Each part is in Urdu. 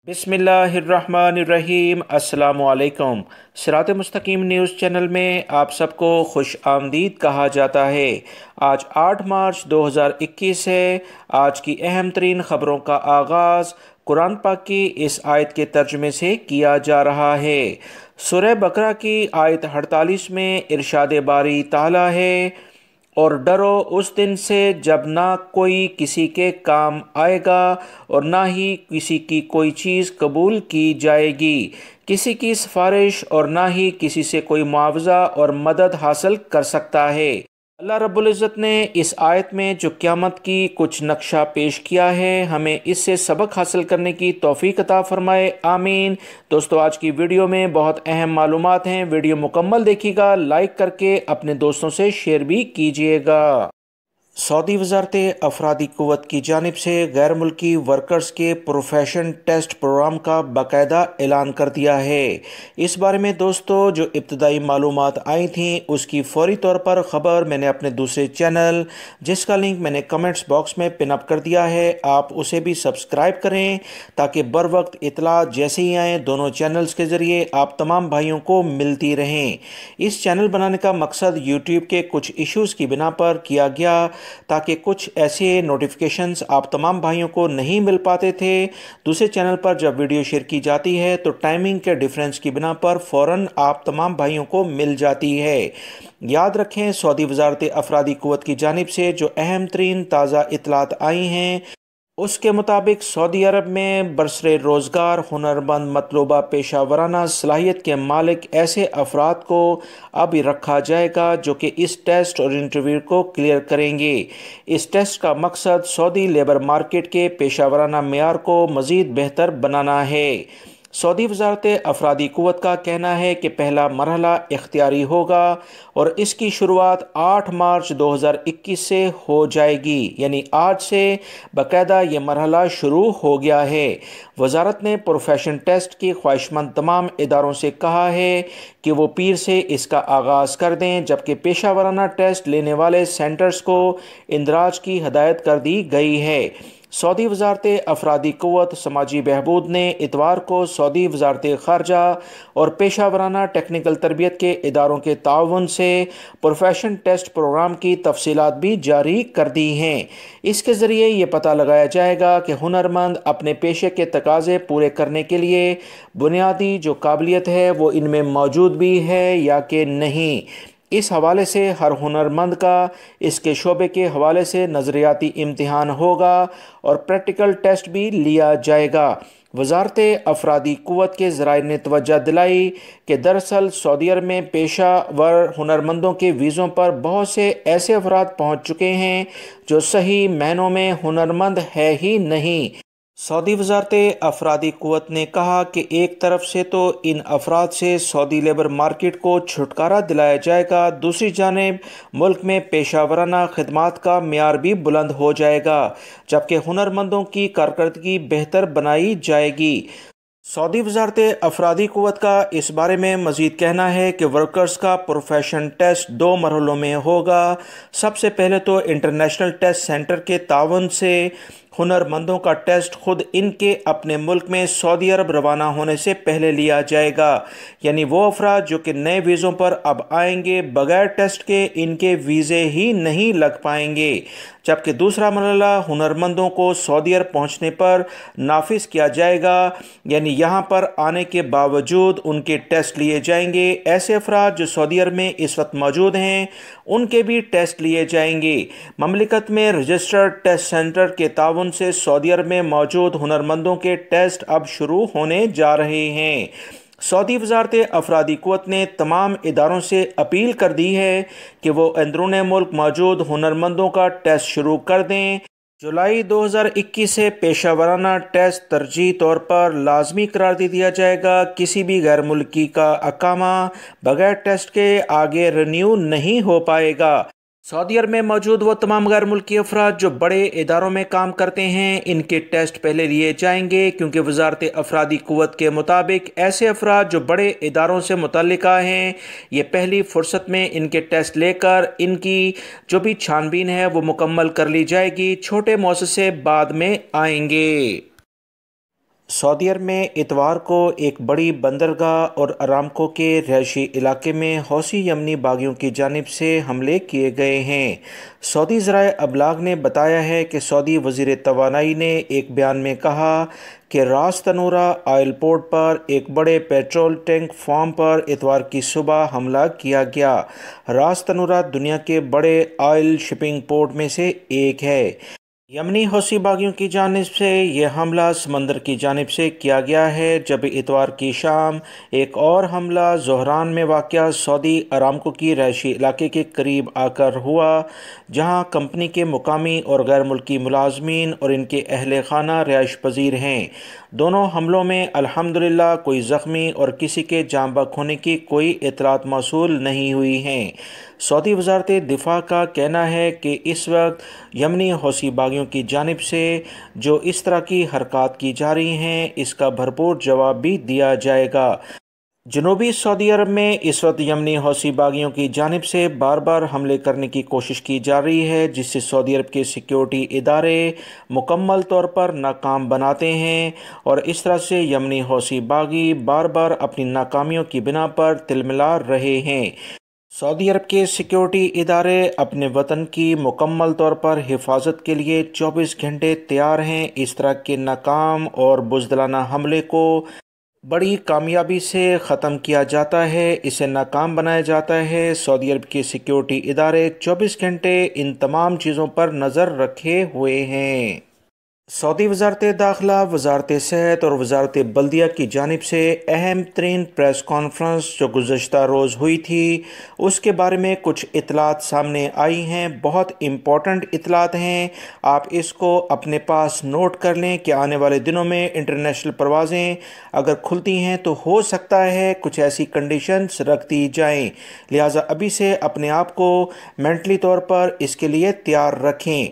بسم اللہ الرحمن الرحیم۔ السلام علیکم۔ سرات.e.مستقیم نیوز چینل میں آپ سب کو خوش آمدید کہا جاتا ہے۔ آج 8 مارچ 2021 ہے۔ آج کی اہم ترین خبروں کا آغاز قرآن پاک کی اس آیت کے ترجمے سے کیا جا رہا ہے۔ سورہ بقرہ کی آیت 48 میں ارشاد باری تعالیٰ ہے، اور ڈرو اس دن سے جب نہ کوئی کسی کے کام آئے گا اور نہ ہی کسی کی کوئی چیز قبول کی جائے گی، کسی کی سفارش اور نہ ہی کسی سے کوئی معاوضہ اور مدد حاصل کر سکتا ہے۔ اللہ رب العزت نے اس آیت میں جو قیامت کی کچھ نقشہ پیش کیا ہے، ہمیں اس سے سبق حاصل کرنے کی توفیق عطا فرمائے، آمین۔ دوستو، آج کی ویڈیو میں بہت اہم معلومات ہیں، ویڈیو مکمل دیکھیے گا، لائک کر کے اپنے دوستوں سے شیئر بھی کیجیے گا۔ سعودی وزارت افرادی قوت کی جانب سے غیر ملکی ورکرز کے پروفیشن ٹیسٹ پروگرام کا باقاعدہ اعلان کر دیا ہے۔ اس بارے میں دوستو جو ابتدائی معلومات آئی تھیں اس کی فوری طور پر خبر میں نے اپنے دوسرے چینل، جس کا لنک میں نے کمنٹس باکس میں پن اپ کر دیا ہے، آپ اسے بھی سبسکرائیب کریں تاکہ بر وقت اطلاعات جیسے ہی آئیں دونوں چینلز کے ذریعے آپ تمام بھائیوں کو ملتی رہیں۔ اس چینل بنانے کا مقصد یوٹیوب کے کچھ ایشوز کی بنا پر کیا گیا تاکہ کچھ ایسے نوٹیفیکیشنز آپ تمام بھائیوں کو نہیں مل پاتے تھے۔ دوسرے چینل پر جب ویڈیو شیئر کی جاتی ہے تو ٹائمنگ کے ڈیفرنس کی بنا پر فوراً آپ تمام بھائیوں کو مل جاتی ہے۔ یاد رکھیں، سعودی وزارت افرادی قوت کی جانب سے جو اہم ترین تازہ اطلاعات آئی ہیں اس کے مطابق سعودی عرب میں برسر روزگار ہنرمند مطلوبہ پیشہ ورانہ صلاحیت کے مالک ایسے افراد کو اب رکھا جائے گا جو کہ اس ٹیسٹ اور انٹرویو کو کلیئر کریں گے۔ اس ٹیسٹ کا مقصد سعودی لیبر مارکیٹ کے پیشہ ورانہ معیار کو مزید بہتر بنانا ہے۔ سعودی وزارت افرادی قوت کا کہنا ہے کہ پہلا مرحلہ اختیاری ہوگا اور اس کی شروعات 8 مارچ 2021 سے ہو جائے گی، یعنی آج سے باقاعدہ یہ مرحلہ شروع ہو گیا ہے۔ وزارت نے پروفیشن ٹیسٹ کی خواہشمند تمام اداروں سے کہا ہے کہ وہ پیر سے اس کا آغاز کر دیں، جبکہ پیشہ ورانہ ٹیسٹ لینے والے سینٹرز کو اندراج کی ہدایت کر دی گئی ہے۔ سعودی وزارت افرادی قوت سماجی بہبود نے اتوار کو سعودی وزارت خارجہ اور پیشہ ورانہ ٹیکنیکل تربیت کے اداروں کے تعاون سے پروفیشن ٹیسٹ پروگرام کی تفصیلات بھی جاری کر دی ہیں۔ اس کے ذریعے یہ پتہ لگایا جائے گا کہ ہنرمند اپنے پیشے کے تقاضے پورے کرنے کے لیے بنیادی جو قابلیت ہے وہ ان میں موجود بھی ہے یا کہ نہیں۔ اس حوالے سے ہر ہنرمند کا اس کے شعبے کے حوالے سے نظریاتی امتحان ہوگا اور پریکٹیکل ٹیسٹ بھی لیا جائے گا۔ وزارت افرادی قوت کے ذرائع نے توجہ دلائی کہ دراصل سعودی عرب میں پیشہ ور ہنرمندوں کے ویزوں پر بہت سے ایسے افراد پہنچ چکے ہیں جو صحیح معنوں میں ہنرمند ہے ہی نہیں۔ سعودی وزارت افرادی قوت نے کہا کہ ایک طرف سے تو ان افراد سے سعودی لیبر مارکیٹ کو چھٹکارا دلایا جائے گا، دوسری جانب ملک میں پیشہ ورانہ خدمات کا معیار بھی بلند ہو جائے گا، جبکہ ہنرمندوں کی کارکردگی بہتر بنائی جائے گی۔ سعودی وزارت افرادی قوت کا اس بارے میں مزید کہنا ہے کہ ورکرز کا پروفیشن ٹیسٹ 2 مرحلوں میں ہوگا۔ سب سے پہلے تو انٹرنیشنل ٹیسٹ سینٹر کے تعاون سے ہنرمندوں کا ٹیسٹ خود ان کے اپنے ملک میں سعودی عرب روانہ ہونے سے پہلے لیا جائے گا، یعنی وہ افراد جو کہ نئے ویزوں پر اب آئیں گے بغیر ٹیسٹ کے ان کے ویزے ہی نہیں لگ پائیں گے، جبکہ دوسرا مرحلہ ہنرمندوں کو سعودی عرب پہنچنے پر نافذ کیا جائے گا، یعنی یہاں پر آنے کے باوجود ان کے ٹیسٹ لیے جائیں گے۔ ایسے افراد جو سعودی عرب میں اس وقت موجود ہیں ان کے بھی ٹیسٹ لیے جائیں گے۔ مملکت میں رجسٹرڈ ٹیسٹ سینٹر کے تعاون سے سعودی عرب میں موجود ہنرمندوں کے ٹیسٹ اب شروع ہونے جا رہے ہیں۔ سعودی وزارت افرادی قوت نے تمام اداروں سے اپیل کر دی ہے کہ وہ اندرون ملک موجود ہنرمندوں کا ٹیسٹ شروع کر دیں۔ جولائی 2021 سے پیشہ ورانہ ٹیسٹ ترجیحی طور پر لازمی قرار دے دیا جائے گا۔ کسی بھی غیر ملکی کا اقامہ بغیر ٹیسٹ کے آگے رینیو نہیں ہو پائے گا۔ سعودی عرب میں موجود وہ تمام غیر ملکی افراد جو بڑے اداروں میں کام کرتے ہیں ان کے ٹیسٹ پہلے لیے جائیں گے، کیونکہ وزارت افرادی قوت کے مطابق ایسے افراد جو بڑے اداروں سے متعلقہ ہیں یہ پہلی فرصت میں ان کے ٹیسٹ لے کر ان کی جو بھی چھان بین ہے وہ مکمل کر لی جائے گی، چھوٹے مؤسسے بعد میں آئیں گے۔ سعودی عرب میں اتوار کو ایک بڑی بندرگاہ اور ارامکو کے رہائشی علاقے میں حوثی یمنی باغیوں کی جانب سے حملے کیے گئے ہیں۔ سعودی ذرائع ابلاغ نے بتایا ہے کہ سعودی وزیر توانائی نے ایک بیان میں کہا کہ راس تنورہ آئل پورٹ پر ایک بڑے پیٹرول ٹینک فارم پر اتوار کی صبح حملہ کیا گیا۔ راس تنورہ دنیا کے بڑے آئل شپنگ پورٹ میں سے ایک ہے۔ یمنی حوثی باغیوں کی جانب سے یہ حملہ سمندر کی جانب سے کیا گیا ہے، جب اتوار کی شام ایک اور حملہ زہران میں واقع سعودی ارامکو کی رہائشی علاقے کے قریب آ کر ہوا، جہاں کمپنی کے مقامی اور غیر ملکی ملازمین اور ان کے اہل خانہ رہائش پذیر ہیں۔ دونوں حملوں میں الحمدللہ کوئی زخمی اور کسی کے جاں بحق ہونے کی کوئی اطلاعات موصول نہیں ہوئی ہیں۔ سعودی وزارت دفاع کا کہنا ہے کہ اس وقت یمنی حوثی باغیوں کی جانب سے جو اس طرح کی حرکات کی جا رہی ہیں، اس کا بھرپور جواب بھی دیا جائے گا۔ جنوبی سعودی عرب میں اس وقت یمنی حوثی باغیوں کی جانب سے بار بار حملے کرنے کی کوشش کی جا رہی ہے، جس سے سعودی عرب کے سیکیورٹی ادارے مکمل طور پر ناکام بناتے ہیں، اور اس طرح سے یمنی حوثی باغی بار بار اپنی ناکامیوں کی بنا پر تلملا رہے ہیں۔ سعودی عرب کے سیکیورٹی ادارے اپنے وطن کی مکمل طور پر حفاظت کے لیے 24 گھنٹے تیار ہیں۔ اس طرح کے ناکام اور بزدلانہ حملے کو بڑی کامیابی سے ختم کیا جاتا ہے، اسے ناکام بنایا جاتا ہے۔ سعودی عرب کے سیکیورٹی ادارے 24 گھنٹے ان تمام چیزوں پر نظر رکھے ہوئے ہیں۔ سعودی وزارت داخلہ، وزارت صحت اور وزارت بلدیہ کی جانب سے اہم ترین پریس کانفرنس جو گزشتہ روز ہوئی تھی، اس کے بارے میں کچھ اطلاعات سامنے آئی ہیں، بہت امپورٹنٹ اطلاعات ہیں۔ آپ اس کو اپنے پاس نوٹ کر لیں کہ آنے والے دنوں میں انٹرنیشنل پروازیں اگر کھلتی ہیں تو ہو سکتا ہے کچھ ایسی کنڈیشنز رکھ دی جائیں، لہٰذا ابھی سے اپنے آپ کو مینٹلی طور پر اس کے لیے تیار رکھیں۔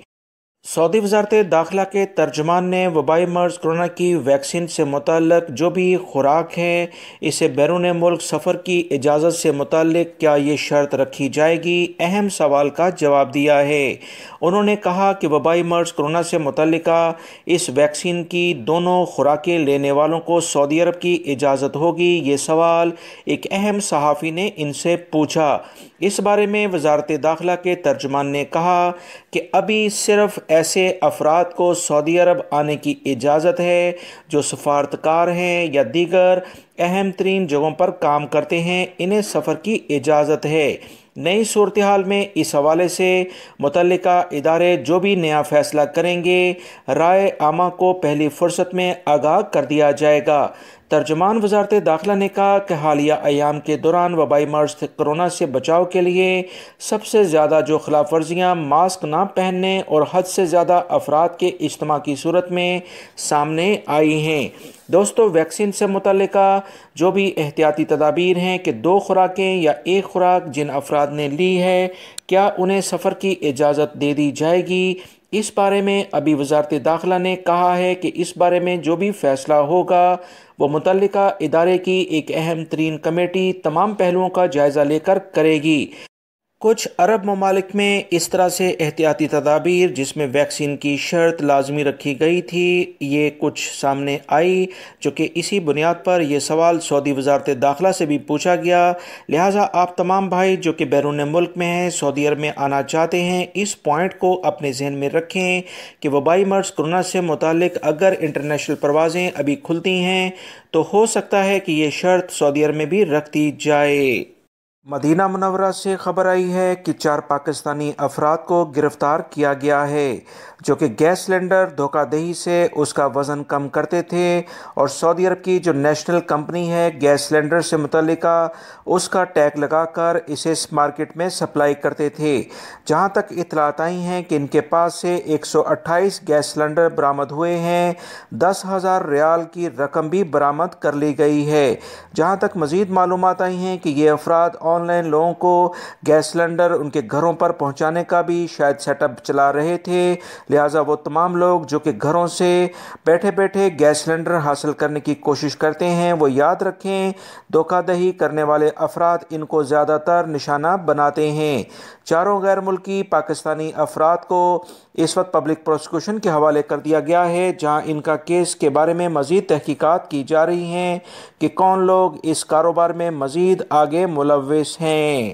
سعودی وزارت داخلہ کے ترجمان نے وبائی مرض کرونا کی ویکسین سے متعلق جو بھی خوراک ہے، اسے بیرون ملک سفر کی اجازت سے متعلق کیا یہ شرط رکھی جائے گی، اہم سوال کا جواب دیا ہے۔ انہوں نے کہا کہ وبائی مرض کرونا سے متعلقہ اس ویکسین کی دونوں خوراکیں لینے والوں کو سعودی عرب کی اجازت ہوگی۔ یہ سوال ایک اہم صحافی نے ان سے پوچھا۔ اس بارے میں وزارت داخلہ کے ترجمان نے کہا کہ ابھی صرف ایسے افراد کو سعودی عرب آنے کی اجازت ہے جو سفارتکار ہیں یا دیگر اہم ترین جگہوں پر کام کرتے ہیں، انہیں سفر کی اجازت ہے۔ نئی صورتحال میں اس حوالے سے متعلقہ ادارے جو بھی نیا فیصلہ کریں گے، رائے عامہ کو پہلی فرصت میں آگاہ کر دیا جائے گا۔ ترجمان وزارت داخلہ نے کہا کہ حالیہ ایام کے دوران وبائی مرض کرونا سے بچاؤ کے لیے سب سے زیادہ جو خلاف ورزیاں ماسک نہ پہننے اور حد سے زیادہ افراد کے اجتماع کی صورت میں سامنے آئی ہیں۔ دوستو، ویکسین سے متعلقہ جو بھی احتیاطی تدابیر ہیں کہ 2 خوراکیں یا 1 خوراک جن افراد نے لی ہے، کیا انہیں سفر کی اجازت دے دی جائے گی، اس بارے میں ابھی وزارت داخلہ نے کہا ہے کہ اس بارے میں جو بھی فیصلہ ہوگا وہ متعلقہ ادارے کی ایک اہم ترین کمیٹی تمام پہلوؤں کا جائزہ لے کر کرے گی۔ کچھ عرب ممالک میں اس طرح سے احتیاطی تدابیر جس میں ویکسین کی شرط لازمی رکھی گئی تھی، یہ کچھ سامنے آئی، جو کہ اسی بنیاد پر یہ سوال سعودی وزارت داخلہ سے بھی پوچھا گیا۔ لہٰذا آپ تمام بھائی جو کہ بیرون ملک میں ہیں، سعودی عرب میں آنا چاہتے ہیں، اس پوائنٹ کو اپنے ذہن میں رکھیں کہ وبائی مرض کرونا سے متعلق اگر انٹرنیشنل پروازیں ابھی کھلتی ہیں تو ہو سکتا ہے کہ یہ شرط سعودی عرب میں بھی رکھ دی جائے۔ مدینہ منورہ سے خبر آئی ہے کہ 4 پاکستانی افراد کو گرفتار کیا گیا ہے جو کہ گیس سلنڈر دھوکہ دہی سے اس کا وزن کم کرتے تھے، اور سعودی عرب کی جو نیشنل کمپنی ہے گیس سلنڈر سے متعلقہ اس کا ٹیگ لگا کر اسے مارکیٹ میں سپلائی کرتے تھے۔ جہاں تک اطلاعات آئی ہیں کہ ان کے پاس سے 128 گیس سلنڈر برآمد ہوئے ہیں، 10,000 ریال کی رقم بھی برآمد کر لی گئی ہے۔ جہاں تک مزید معلومات آئی ہیں کہ یہ افراد آن لائن لوگوں کو گیس سلنڈر ان کے گھروں پر پہنچانے کا بھی شاید سیٹ اپ چلا رہے تھے، لہٰذا وہ تمام لوگ جو کہ گھروں سے بیٹھے بیٹھے گیس سلنڈر حاصل کرنے کی کوشش کرتے ہیں، وہ یاد رکھیں دھوکہ دہی کرنے والے افراد ان کو زیادہ تر نشانہ بناتے ہیں۔ چاروں غیر ملکی پاکستانی افراد کو اس وقت پبلک پروسیکیوشن کے حوالے کر دیا گیا ہے، جہاں ان کا کیس کے بارے میں مزید تحقیقات کی جا رہی ہیں کہ کون لوگ اس کاروبار میں مزید آگے ملوث ہیں۔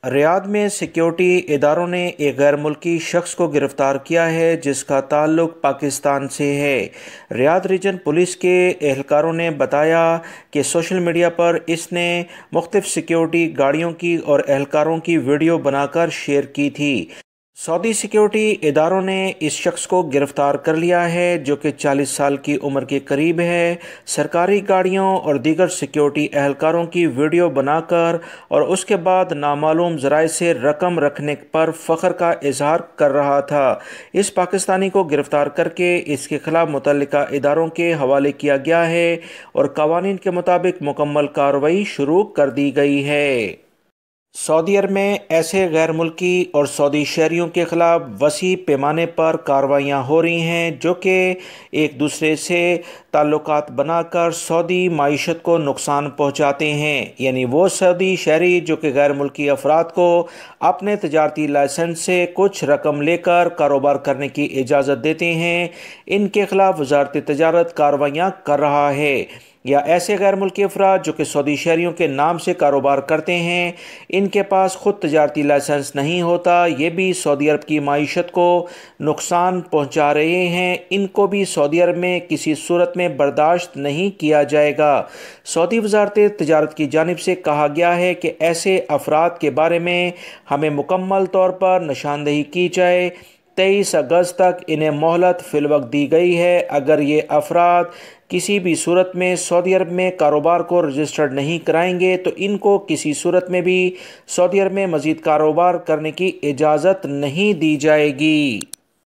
ریاض میں سیکیورٹی اداروں نے ایک غیر ملکی شخص کو گرفتار کیا ہے جس کا تعلق پاکستان سے ہے۔ ریاض ریجن پولیس کے اہلکاروں نے بتایا کہ سوشل میڈیا پر اس نے مختلف سیکیورٹی گاڑیوں کی اور اہلکاروں کی ویڈیو بنا کر شیئر کی تھی۔ سعودی سیکیورٹی اداروں نے اس شخص کو گرفتار کر لیا ہے جو کہ 40 سال کی عمر کے قریب ہے۔ سرکاری گاڑیوں اور دیگر سیکیورٹی اہلکاروں کی ویڈیو بنا کر اور اس کے بعد نامعلوم ذرائع سے رقم رکھنے پر فخر کا اظہار کر رہا تھا۔ اس پاکستانی کو گرفتار کر کے اس کے خلاف متعلقہ اداروں کے حوالے کیا گیا ہے اور قوانین کے مطابق مکمل کارروائی شروع کر دی گئی ہے۔ سعودی عرب میں ایسے غیر ملکی اور سعودی شہریوں کے خلاف وسیع پیمانے پر کارروائیاں ہو رہی ہیں جو کہ ایک دوسرے سے تعلقات بنا کر سعودی معیشت کو نقصان پہنچاتے ہیں، یعنی وہ سعودی شہری جو کہ غیر ملکی افراد کو اپنے تجارتی لائسنس سے کچھ رقم لے کر کاروبار کرنے کی اجازت دیتے ہیں، ان کے خلاف وزارت تجارت کارروائیاں کر رہا ہے۔ یا ایسے غیر ملکی افراد جو کہ سعودی شہریوں کے نام سے کاروبار کرتے ہیں، ان کے پاس خود تجارتی لائسنس نہیں ہوتا، یہ بھی سعودی عرب کی معیشت کو نقصان پہنچا رہے ہیں، ان کو بھی سعودی عرب میں کسی صورت میں برداشت نہیں کیا جائے گا۔ سعودی وزارت تجارت کی جانب سے کہا گیا ہے کہ ایسے افراد کے بارے میں ہمیں مکمل طور پر نشاندہی کی جائے۔ 23 اگست تک انہیں مہلت فی الوقت دی گئی ہے۔ اگر یہ افراد کسی بھی صورت میں سعودی عرب میں کاروبار کو رجسٹرڈ نہیں کرائیں گے تو ان کو کسی صورت میں بھی سعودی عرب میں مزید کاروبار کرنے کی اجازت نہیں دی جائے گی۔